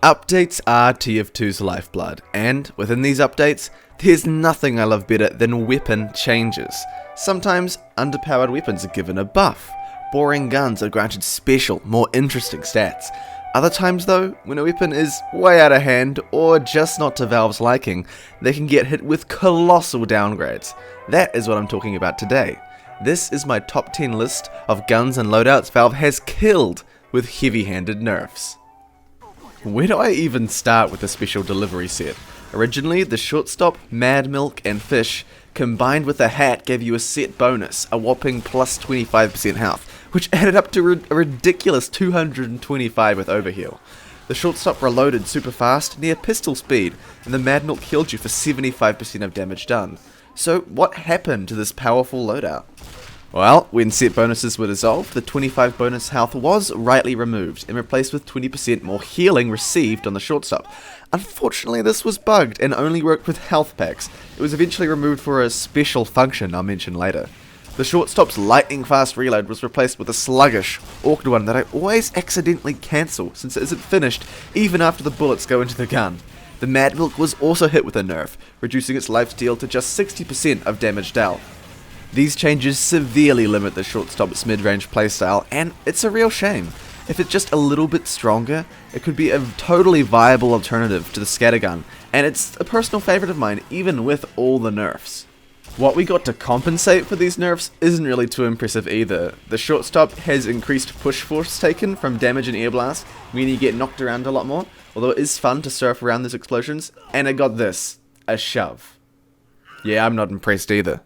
Updates are TF2's lifeblood, and within these updates, there's nothing I love better than weapon changes. Sometimes, underpowered weapons are given a buff. Boring guns are granted special, more interesting stats. Other times though, when a weapon is way out of hand, or just not to Valve's liking, they can get hit with colossal downgrades. That is what I'm talking about today. This is my top 10 list of guns and loadouts Valve has killed with heavy-handed nerfs. Where do I even start with the special delivery set? Originally, the shortstop, Mad Milk, and Fish combined with a hat gave you a set bonus, a whopping plus 25% health, which added up to a ridiculous 225 with overheal. The shortstop reloaded super fast, near pistol speed, and the Mad Milk healed you for 75% of damage done. So what happened to this powerful loadout? Well, when set bonuses were dissolved, the 25 bonus health was rightly removed and replaced with 20% more healing received on the shortstop. Unfortunately, this was bugged and only worked with health packs. It was eventually removed for a special function I'll mention later. The shortstop's lightning fast reload was replaced with a sluggish, awkward one that I always accidentally cancel since it isn't finished even after the bullets go into the gun. The Mad Milk was also hit with a nerf, reducing its lifesteal to just 60% of damage dealt. These changes severely limit the shortstop's mid-range playstyle, and it's a real shame. If it's just a little bit stronger, it could be a totally viable alternative to the scattergun, and it's a personal favourite of mine even with all the nerfs. What we got to compensate for these nerfs isn't really too impressive either. The shortstop has increased push force taken from damage and air blast, meaning you get knocked around a lot more, although it is fun to surf around those explosions, and it got this, a shove. Yeah, I'm not impressed either.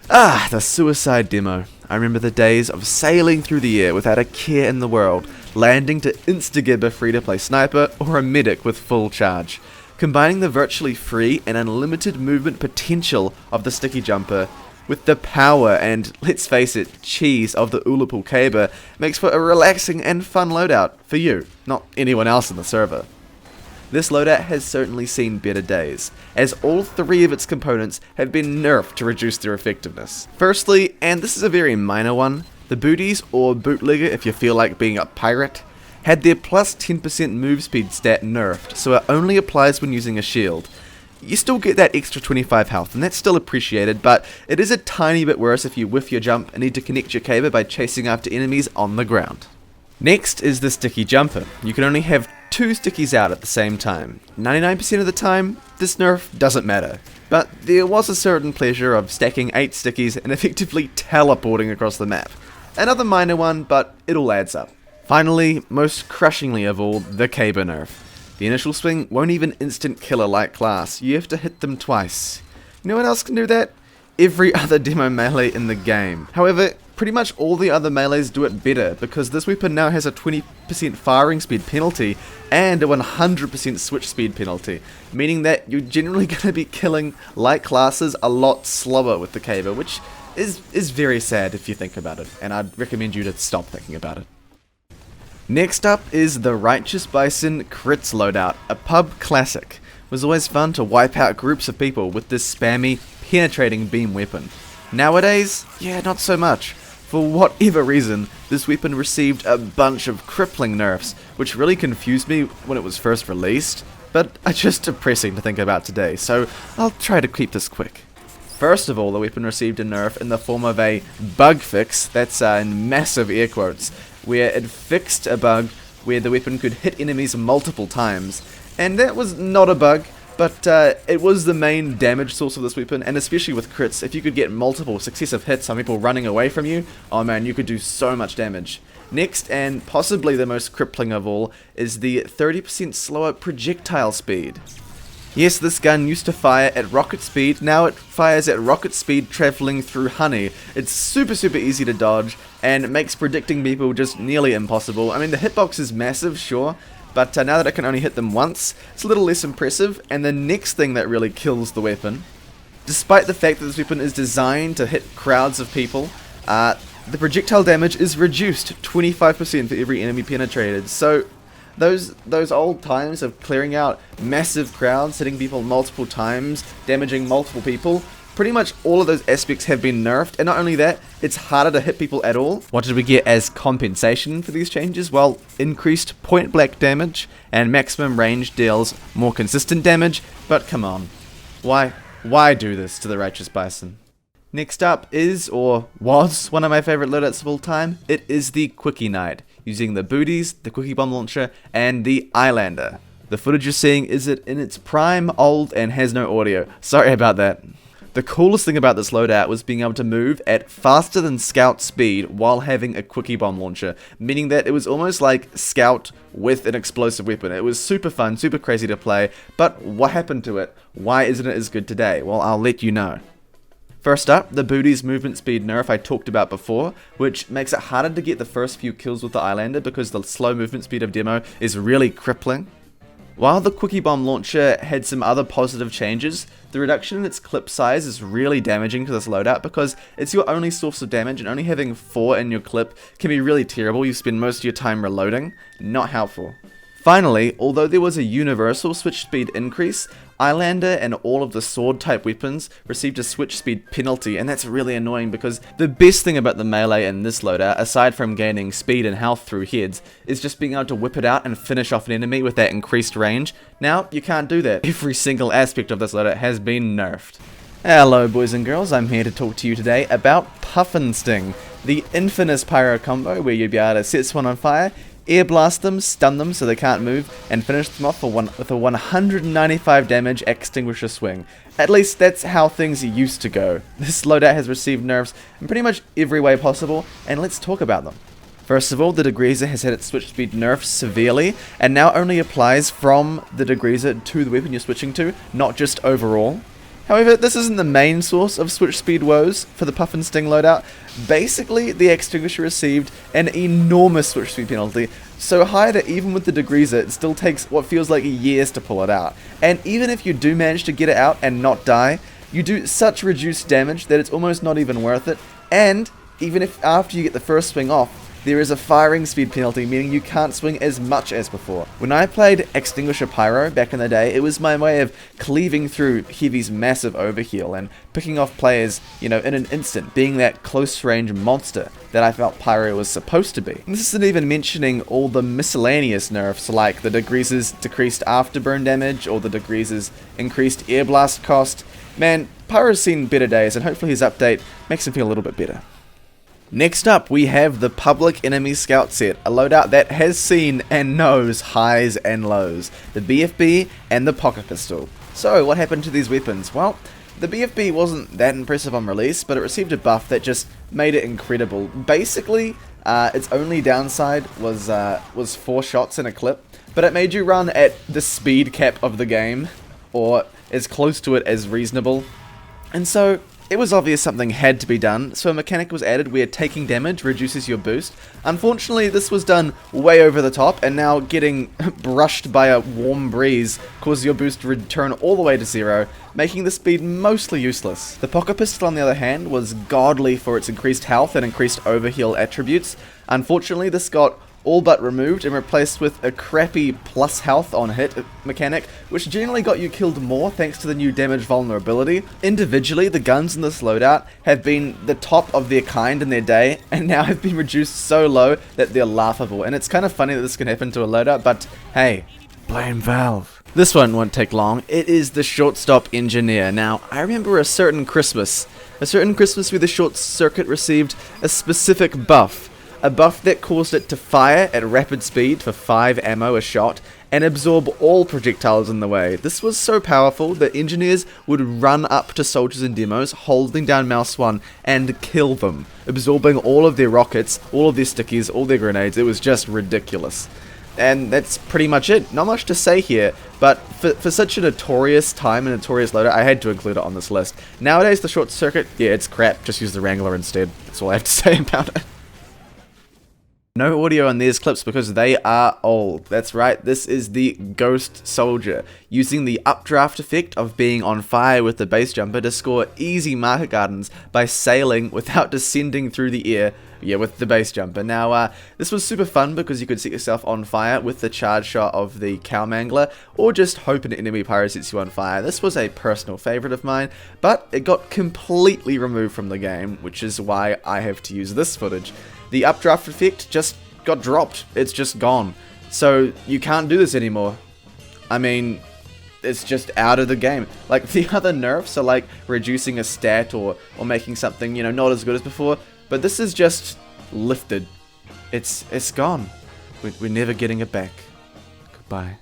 Ah, the suicide demo. I remember the days of sailing through the air without a care in the world, landing to insta-gib a free-to-play sniper or a medic with full charge. Combining the virtually free and unlimited movement potential of the sticky jumper with the power and, let's face it, cheese of the Ulupul Caber makes for a relaxing and fun loadout for you, not anyone else in the server. This loadout has certainly seen better days, as all three of its components have been nerfed to reduce their effectiveness. Firstly, and this is a very minor one, the booties, or bootlegger if you feel like being a pirate, had their plus 10% move speed stat nerfed, so it only applies when using a shield. You still get that extra 25 health, and that's still appreciated, but it is a tiny bit worse if you whiff your jump and need to connect your caber by chasing after enemies on the ground. Next is the sticky jumper. You can only have 2 stickies out at the same time. 99% of the time, this nerf doesn't matter. But there was a certain pleasure of stacking 8 stickies and effectively teleporting across the map. Another minor one, but it all adds up. Finally, most crushingly of all, the caber nerf. The initial swing won't even instant kill a light class, you have to hit them twice. You know what else can do that? Every other demo melee in the game. However, pretty much all the other melees do it better, because this weapon now has a 20% firing speed penalty and a 100% switch speed penalty, meaning that you're generally going to be killing light classes a lot slower with the caber, which is very sad if you think about it, and I'd recommend you to stop thinking about it. Next up is the Righteous Bison Kritz loadout, a pub classic. It was always fun to wipe out groups of people with this spammy, penetrating beam weapon. Nowadays, yeah, not so much. For whatever reason, this weapon received a bunch of crippling nerfs, which really confused me when it was first released, but are just depressing to think about today, so I'll try to keep this quick. First of all, the weapon received a nerf in the form of a bug fix, that's in massive air quotes, where it fixed a bug where the weapon could hit enemies multiple times, and that was not a bug, but it was the main damage source of this weapon, and especially with crits, if you could get multiple successive hits on people running away from you, oh man, you could do so much damage. Next, and possibly the most crippling of all, is the 30% slower projectile speed. Yes, this gun used to fire at rocket speed, now it fires at rocket speed traveling through honey. It's super easy to dodge, and it makes predicting people just nearly impossible. I mean, the hitbox is massive, sure, but now that I can only hit them once, it's a little less impressive. And the next thing that really kills the weapon, despite the fact that this weapon is designed to hit crowds of people, the projectile damage is reduced 25% for every enemy penetrated. So those old times of clearing out massive crowds, hitting people multiple times, damaging multiple people, pretty much all of those aspects have been nerfed, and not only that, it's harder to hit people at all. What did we get as compensation for these changes? Well, increased point blank damage, and maximum range deals more consistent damage, but come on. Why do this to the Righteous Bison? Next up is, or was, one of my favorite loadouts of all time. It is the QuickieKnight, using the booties, the Quickie Bomb Launcher, and the Islander. The footage you're seeing is it in its prime, old, and has no audio. Sorry about that. The coolest thing about this loadout was being able to move at faster than Scout speed while having a Quickie Bomb Launcher, meaning that it was almost like Scout with an explosive weapon. It was super fun, super crazy to play, but what happened to it? Why isn't it as good today? Well, I'll let you know. First up, the booty's movement speed nerf I talked about before, which makes it harder to get the first few kills with the Islander because the slow movement speed of demo is really crippling. While the Quickie Bomb Launcher had some other positive changes, the reduction in its clip size is really damaging to this loadout because it's your only source of damage, and only having 4 in your clip can be really terrible. You spend most of your time reloading. Not helpful. Finally, although there was a universal switch speed increase, Islander and all of the sword type weapons received a switch speed penalty, and that's really annoying because the best thing about the melee in this loadout, aside from gaining speed and health through heads, is just being able to whip it out and finish off an enemy with that increased range. Now, you can't do that. Every single aspect of this loadout has been nerfed. Hello boys and girls, I'm here to talk to you today about Puff and Sting, the infamous pyro combo where you'd be able to set someone on fire, air blast them, stun them so they can't move, and finish them off with a 195 damage extinguisher swing. At least that's how things used to go. This loadout has received nerfs in pretty much every way possible, and let's talk about them. First of all, the degreaser has had its switch speed nerfed severely, and now only applies from the degreaser to the weapon you're switching to, not just overall. However, this isn't the main source of switch speed woes for the Puff and Sting loadout. Basically, the extinguisher received an enormous switch speed penalty, so high that even with the degreaser, it still takes what feels like years to pull it out. And even if you do manage to get it out and not die, you do such reduced damage that it's almost not even worth it. And even if after you get the first swing off, there is a firing speed penalty, meaning you can't swing as much as before. When I played Extinguisher Pyro back in the day, it was my way of cleaving through Heavy's massive overheal and picking off players, in an instant, being that close range monster that I felt Pyro was supposed to be. And this isn't even mentioning all the miscellaneous nerfs like the degreaser's decreased afterburn damage or the degreaser's increased air blast cost. Man, Pyro's seen better days, and hopefully his update makes him feel a little bit better. Next up, we have the Public Enemy Scout set, a loadout that has seen and knows highs and lows, the BFB and the Pocket Pistol. So, what happened to these weapons? Well, the BFB wasn't that impressive on release, but it received a buff that just made it incredible. Basically, its only downside was 4 shots in a clip, but it made you run at the speed cap of the game, or as close to it as reasonable. And so, it was obvious something had to be done, so a mechanic was added where taking damage reduces your boost. Unfortunately, this was done way over the top, and now getting brushed by a warm breeze causes your boost to return all the way to 0, making the speed mostly useless. The Pocket Pistol, on the other hand, was godly for its increased health and increased overheal attributes. Unfortunately, this got all but removed and replaced with a crappy plus health on hit mechanic, which generally got you killed more thanks to the new damage vulnerability. Individually, the guns in this loadout have been the top of their kind in their day, and now have been reduced so low that they're laughable. And it's kind of funny that this can happen to a loadout, but hey, blame Valve. This one won't take long. It is the Shortstop Engineer. Now, I remember a certain Christmas where the Short Circuit received a specific buff. A buff that caused it to fire at rapid speed for 5 ammo a shot and absorb all projectiles in the way. This was so powerful that engineers would run up to soldiers in demos, holding down mouse 1 and kill them, absorbing all of their rockets, all of their stickies, all their grenades. It was just ridiculous. And that's pretty much it. Not much to say here, but for such a notorious time and notorious loader, I had to include it on this list. Nowadays, the Short Circuit, yeah, it's crap. Just use the Wrangler instead. That's all I have to say about it. No audio on these clips because they are old. That's right, this is the Ghost Soldier, using the updraft effect of being on fire with the base jumper to score easy market gardens by sailing without descending through the air, with the base jumper. Now, this was super fun because you could set yourself on fire with the charge shot of the Cowmangler, or just hope an enemy pyro sets you on fire. This was a personal favorite of mine, but it got completely removed from the game, which is why I have to use this footage. The updraft effect just got dropped. It's just gone. So you can't do this anymore. I mean, it's just out of the game. Like, the other nerfs are like reducing a stat or making something, not as good as before. But this is just lifted. It's gone. We're never getting it back. Goodbye.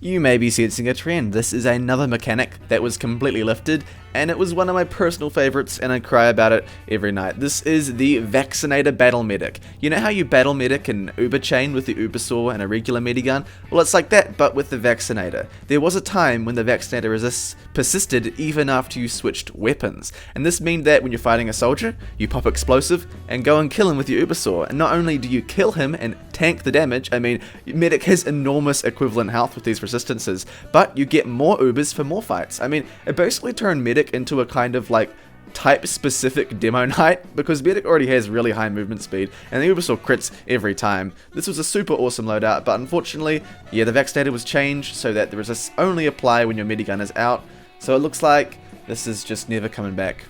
You may be sensing a trend. This is another mechanic that was completely lifted, and it was one of my personal favorites, and I cry about it every night. This is the Vaccinator Battle Medic. You know how you battle medic in Uber Chain with the Uber Saw and a regular medigun? Well, it's like that, but with the Vaccinator. There was a time when the Vaccinator resist persisted even after you switched weapons, and this meant that when you're fighting a soldier, you pop explosive and go and kill him with your Uber Saw, and not only do you kill him and tank the damage, I mean, medic has enormous equivalent health with these resistances, but you get more Ubers for more fights. I mean, it basically turned medic into a kind of like type-specific demo knight, because medic already has really high movement speed, and the Uber Saw crits every time. This was a super awesome loadout, but unfortunately, the Vaccinator was changed so that the resists only apply when your medigun is out, so it looks like this is just never coming back.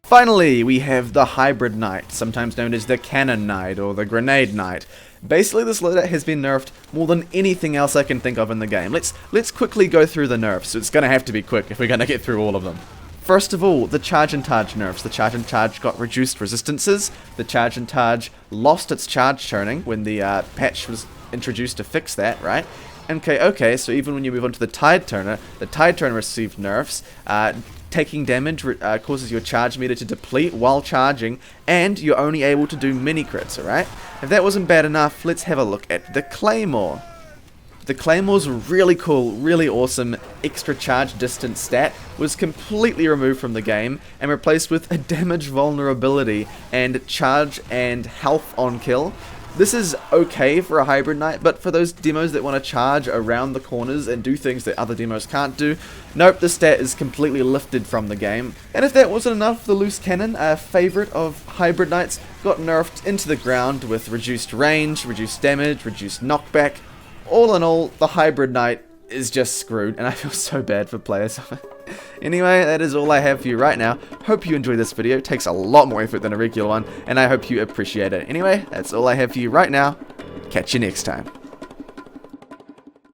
Finally, we have the Hybrid Knight, sometimes known as the Cannon Knight or the Grenade Knight. Basically, this loadout has been nerfed more than anything else I can think of in the game. Let's quickly go through the nerfs. It's going to have to be quick if we're going to get through all of them. First of all, the Charge and Charge nerfs. The Charge and Charge got reduced resistances. The Charge and Charge lost its charge turning when the patch was introduced to fix that, right? Okay, so even when you move on to the Tide Turner received nerfs. Taking damage causes your charge meter to deplete while charging, and you're only able to do mini crits, alright? If that wasn't bad enough, let's have a look at the Claymore. The Claymore's really cool, really awesome extra charge distance stat was completely removed from the game and replaced with a damage vulnerability and charge and health on kill. This is okay for a Hybrid Knight, but for those demos that want to charge around the corners and do things that other demos can't do, nope, this stat is completely lifted from the game. And if that wasn't enough, the Loose Cannon, a favourite of Hybrid Knights, got nerfed into the ground with reduced range, reduced damage, reduced knockback. All in all, the Hybrid Knight is just screwed, and I feel so bad for players. Anyway, that is all I have for you right now. Hope you enjoyed this video. It takes a lot more effort than a regular one, and I hope you appreciate it. Anyway, that's all I have for you right now. Catch you next time.